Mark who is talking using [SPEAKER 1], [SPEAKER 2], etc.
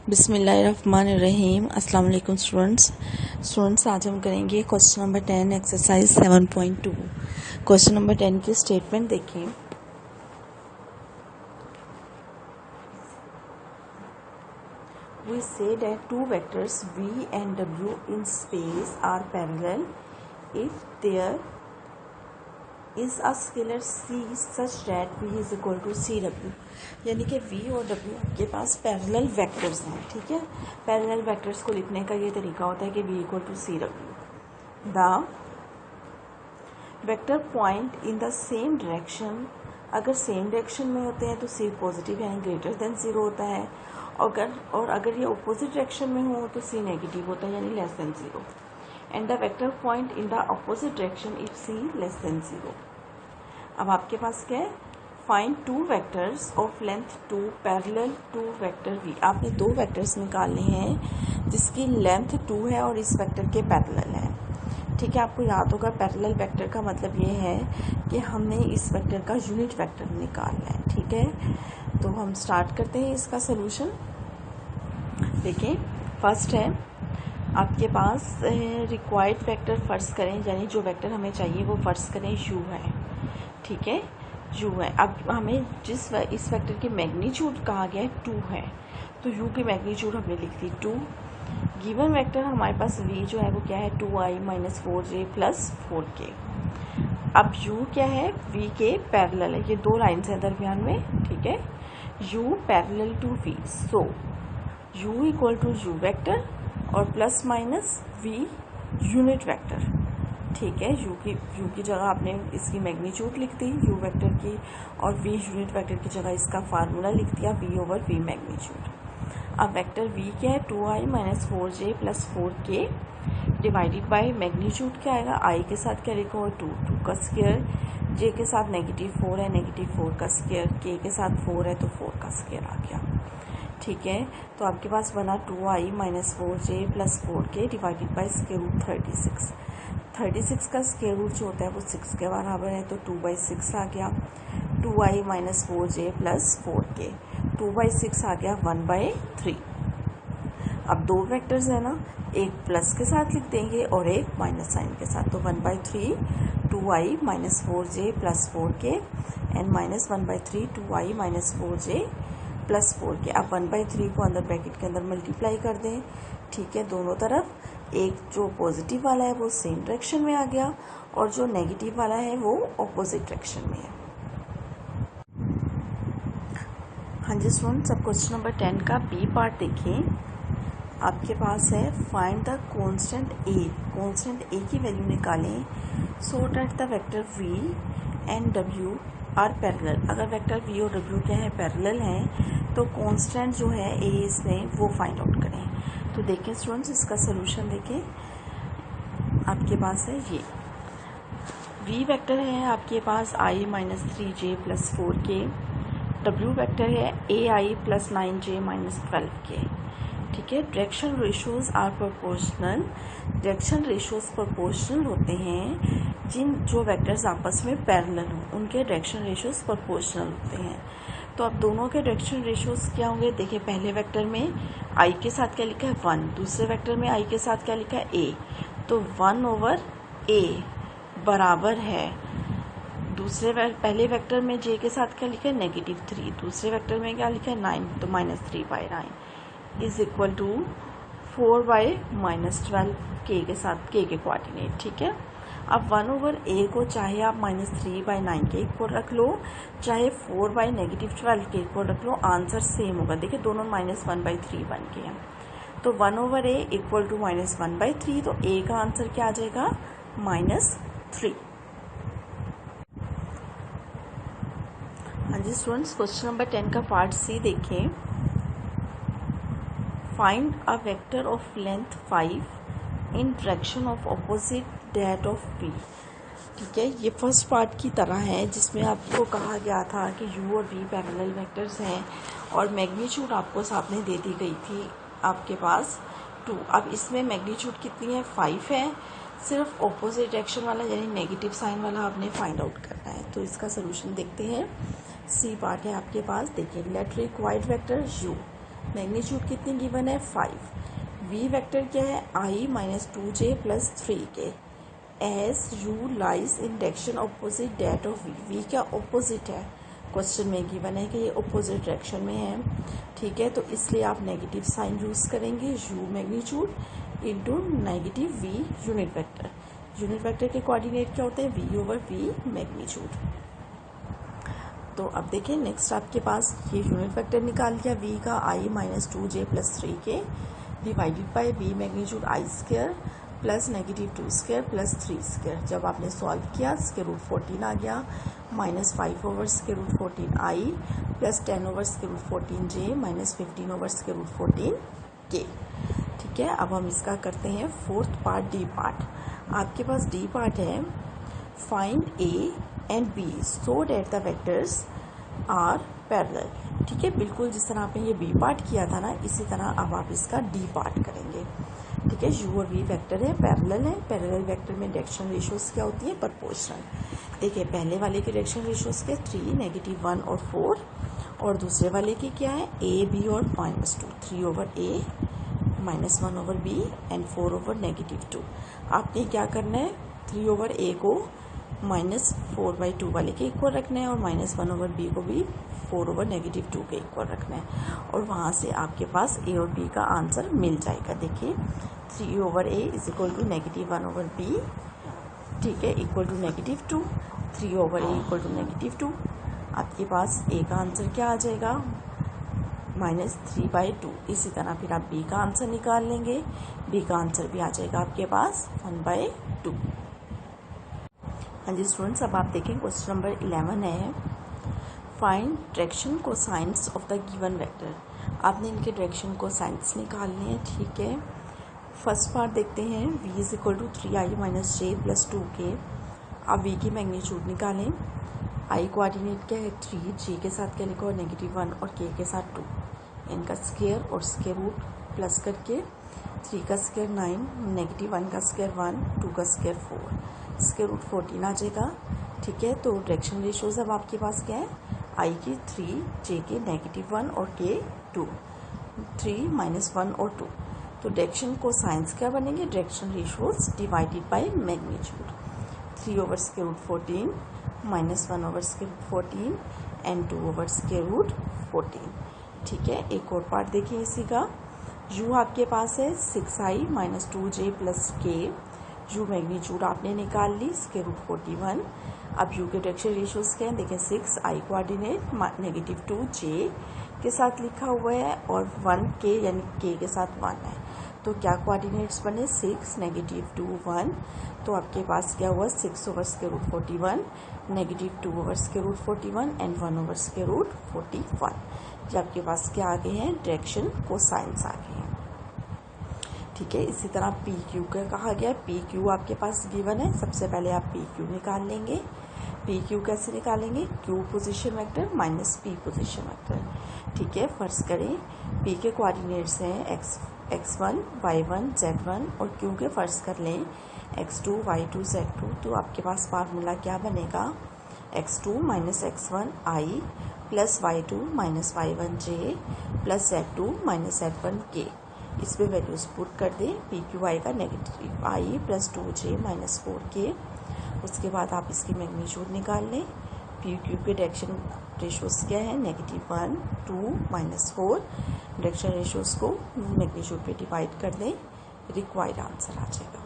[SPEAKER 1] बिस्मिल्लाहिर्रहमानिर्रहीम। अस्सलाम वालेकुम स्टूडेंट्स आज हम करेंगे question number 10 exercise 7.2। Question number 10 की स्टेटमेंट देखें। We say that two vectors v and w in space are parallel if there is a scalar c such that v is equal to cw। यानी कि v और w के पास parallel vectors हैं। ठीक है, parallel vectors को लिखने का ये तरीका होता है कि v equal to C W. The vector point in the same direction, अगर सेम डायरेक्शन में होते हैं तो c पॉजिटिव यानी ग्रेटर देन 0 होता है, और अगर ये अपोजिट डायरेक्शन में हो तो c नेगेटिव होता है यानी less than 0। And the vector point in the opposite direction if c less than 0। अब आपके पास क्या है, find two vectors of length 2 parallel to vector v। आपने दो वेक्टर्स निकालने हैं जिसकी लेंथ 2 है और इस वेक्टर के पैरेलल है। ठीक है, आपको याद होगा पैरेलल वेक्टर का मतलब ये है कि हमने इस वेक्टर का यूनिट वेक्टर निकालना है। ठीक है, तो हम स्टार्ट करते हैं इसका सोल्यूशन। देखिए, फर्स्ट है आपके पास रिक्वायर्ड वेक्टर फर्ज करें, यानी जो वेक्टर हमें चाहिए वो फर्ज करें u है। ठीक है, u है। अब हमें इस वेक्टर की मैग्नीट्यूड कहा गया है 2 है, तो u की मैग्नीट्यूड हमने लिख दी 2। गिवन वेक्टर हमारे पास v जो है वो क्या है 2i minus 4j plus 4k। अब u क्या है, v के पैरेलल है, ये दो लाइन्स हैं दरमियान में। ठीक है, u parallel to v, so u equal to u vector और plus minus v unit vector. ठीक है, u की जगह आपने इसकी मैग्नीट्यूड लिख दी u वेक्टर की, और v यूनिट वेक्टर की जगह इसका फार्मूला लिख दिया v ओवर v मैग्नीट्यूड। अब वेक्टर v क्या है 2i minus 4j plus 4k divided by magnitude क्या आएगा, i के साथ क्या लिखा हो 2 का स्क्वायर, j के साथ -4 है -4 का स्क्वायर, k के साथ 4 है तो 4 का स्क्वायर आ गया। ठीक है, तो आपके पास बना 2i minus 4j plus 4k divided by square root 36। 36 का स्क्वायर रूट जो होता है वो 6 के बराबर है, तो 2/6 आ गया। 2i minus 4j plus 4k 2/6 आ गया 1/3। अब दो वेक्टर्स है ना, एक प्लस के साथ लिख देंगे और एक माइनस साइन के साथ, तो 1/3 2i minus 4j plus 4k and minus 1/3 2i minus 4j plus 4k। अब 1/3 को अंदर ब्रैकेट के अंदर मल्टीप्लाई कर दें। ठीक है, दोनों तरफ एक जो पॉजिटिव वाला है वो सेम डायरेक्शन में आ गया और जो नेगेटिव वाला है वो ऑपोजिट डायरेक्शन में है। हाँ जी स्टूडेंट्स, अब क्वेश्चन नंबर 10 का बी पार्ट देखें। आपके पास है फाइंड द कांस्टेंट a की वैल्यू निकालें so that the vector v and w are parallel. अगर वेक्टर v और w क्या है, पैरेलल हैं, तो कांस्टेंट जो है a इसमें वो फाइंड आउट करें। तो देखें स्टूडेंट्स, इसका सोल्यूशन देखें। आपके पास है ये v वेक्टर है आपके पास i minus 3j plus 4k, w vector है ai plus 9j minus 12k। ठीक है, direction ratios are proportional. Direction ratios proportional होते हैं जो वेक्टर्स आपस में पैरेलल हों, उनके डायरेक्शन रेशियोज प्रोपोर्शनल होते हैं। तो अब दोनों के डायरेक्शन रेशियोज क्या होंगे, देखिए पहले वेक्टर में i के साथ क्या लिखा है 1, दूसरे वेक्टर में i के साथ क्या लिखा है a, तो 1 ओवर a बराबर है पहले वेक्टर में j के साथ क्या लिखा है -3, दूसरे वेक्टर में क्या लिखा है 9, तो -3/9 इज इक्वल टू 4/-12 k के साथ k के कोऑर्डिनेट। ठीक है, अब 1 ओवर a को चाहे आप -3/9 के को रख लो, चाहे 4/-12 के को रख लो, आंसर सेम होगा। देखिए दोनों -1/3 बन गए हैं, तो 1 ओवर a इक्वल टू -1/3, तो a का आंसर क्या आ जाएगा -3। हाँ जी स्टूडेंट्स, क्वेश्चन नंबर 10 का पार्ट सी देखें। Find a vector of length 5 in direction of opposite that of p। ठीक है, ये फर्स्ट पार्ट की तरह है जिसमें आपको कहा गया था कि u और v पैरेलल वेक्टर्स हैं और मैग्नीट्यूड आपको सामने दे दी गई थी आपके पास 2। अब इसमें मैग्नीट्यूड कितनी है 5 है, सिर्फ ऑपोजिट डायरेक्शन वाला यानी नेगेटिव साइन वाला आपने फाइंड आउट करना है। तो इसका सोल्यूशन देखते हैं। सी पार्ट है आपके पास, देखिए let required vector u magnitude कितनी गिवन है 5। वी वेक्टर क्या है I minus 2j plus 3k as u lies in direction opposite that of v क्या ऑपोजिट है, क्वेश्चन में गिवन है कि ये ऑपोजिट डायरेक्शन में है, ठीक है। तो इसलिए आप नेगेटिव साइन यूज़ करेंगे, u magnitude into negative v unit vector. Unit vector के कोऑर्डिनेट क्या होते हैं वी ओवर वी मैग्नीट्यूड। तो अब देखिए नेक्स्ट आपके पास ये यूनिट वेक्टर निकाल लिया वी का I minus 2j plus 3k divided by v magnitude I square plus negative 2 square plus 3 square. जब आपने सॉल्व किया स्क्वायर रूट 14 आ गया minus 5 over square root 14 I plus 10 over square root 14 j minus 15 over square root 14 k, ठीक है। अब हम इसका करते हैं फोर्थ पार्ट डी पार्ट। आपके पास डी पार्ट है find a and b so that the vectors are parallel, ठीक है। बिल्कुल जिस तरह आपने ये बी पार्ट किया था ना इसी तरह अब आप इसका डी पार्ट करेंगे, ठीक है। यू और वी वेक्टर है पैरेलल है, पैरेलल वेक्टर में डायरेक्शन रेशियोज क्या होती है प्रोपोर्शनल। देखिए पहले वाले के डायरेक्शन रेशियोज के 3 नेगेटिव 1 और 4 और दूसरे वाले की क्या है ए बी और minus 2 3 over a minus 1 over b and 4 over negative 2। आपने क्या करना है 3 ओवर ए को माइनस 4/2 वाले के इक्वल रखना है और माइनस 1 ओवर बी को भी 4 ओवर नेगेटिव 2 के इक्वल रखना है और वहाँ से आपके पास ए और बी का आंसर मिल जाएगा। देखिए 3 over a is equal to negative 1 over b, ठीक है, equal to negative 2, 3 over a equal to negative 2। आपके पास ए का आंसर क्या आ जाएगा माइनस 3/2। इसी तरह फिर आप बी का आंसर निकाल लेंगे, बी का आंसर भी आ जाएगा आपके पास 1/2। हाँ जी स्टूडेंट्स अब आप देखें क्वेश्चन नंबर 11 है find direction cosines of the given vector. आपने इनके डायरेक्शन कोसाइन्स निकालने हैं, ठीक है। फर्स्ट पार्ट देखते हैं v is equal to 3i minus j plus 2k। आप v की मैग्नीट्यूड निकालें, i कोऑर्डिनेट क्या है 3, j के साथ क्या लिखो नेगेटिव 1 और k के साथ 2, इनका स्क्वायर और स्क्वायर रूट प्लस करके 3 का स्क्वायर 9, नेगेटिव 1 का स्क्वायर 1, 2 का स्क्वायर 4, स्क्वायर रूट 14 आ जाएगा, ठीक है। तो डायरेक्शन रेशियोज अब आपके पास क्या है i की 3, j के नेगेटिव 1 और k 2, 3 माइनस 1 और 2। तो डायरेक्शन को साइंस क्या बनेंगे direction ratios divided by magnitude 3 over square root 14 minus 1 over square root 14 and 2 over square root 14, ठीक है। एक और पार्ट देखिए इसी का u आपके पास है 6i minus 2j plus k। u magnitude आपने निकाल ली स्क्वायर रूट 41। अब u के डायरेक्शन रेशियोज क्या है देखें 6i कोऑर्डिनेट नेगेटिव 2j के साथ लिखा हुआ है और 1k यानी k के साथ 1 है, तो क्या कोऑर्डिनेट्स बने 6 नेगेटिव 2 1। तो आपके पास क्या हुआ 6 over square root 41 negative 2 over square root 41 and 1 over square root 41। जो आपके पास क्या आ गए हैं डायरेक्शन कोसाइन्स आ गए हैं, ठीक है। इसी तरह पी क्यू का कहा गया है, पी क्यू आपके पास गिवन है। सबसे पहले आप पी क्यू निकाल लेंगे। पी क्यू कैसे निकालेंगे Q position vector minus P position vector, ठीक है। फर्ज करें पी के कोऑर्डिनेट्स हैं x1 y1 z1 और क्यू के फर्ज कर लें x2 y2 z2। तो आपके पास फार्मूला क्या बनेगा x2 minus x1 i plus y2 minus y1 j plus z2 minus z1 k। इस पे वैल्यूज पुट कर दें पी क्यू आई का negative i plus 2j minus 4k। उसके बाद आप इसकी मैग्नीट्यूड निकाल लें। पी क्यू के डायरेक्शन रेशियोज क्या है नेगेटिव 1 2 माइनस 4। डायरेक्शन रेशियोज को मैग्नीट्यूड पे डिवाइड कर दें, रिक्वायर्ड आंसर आ जाएगा।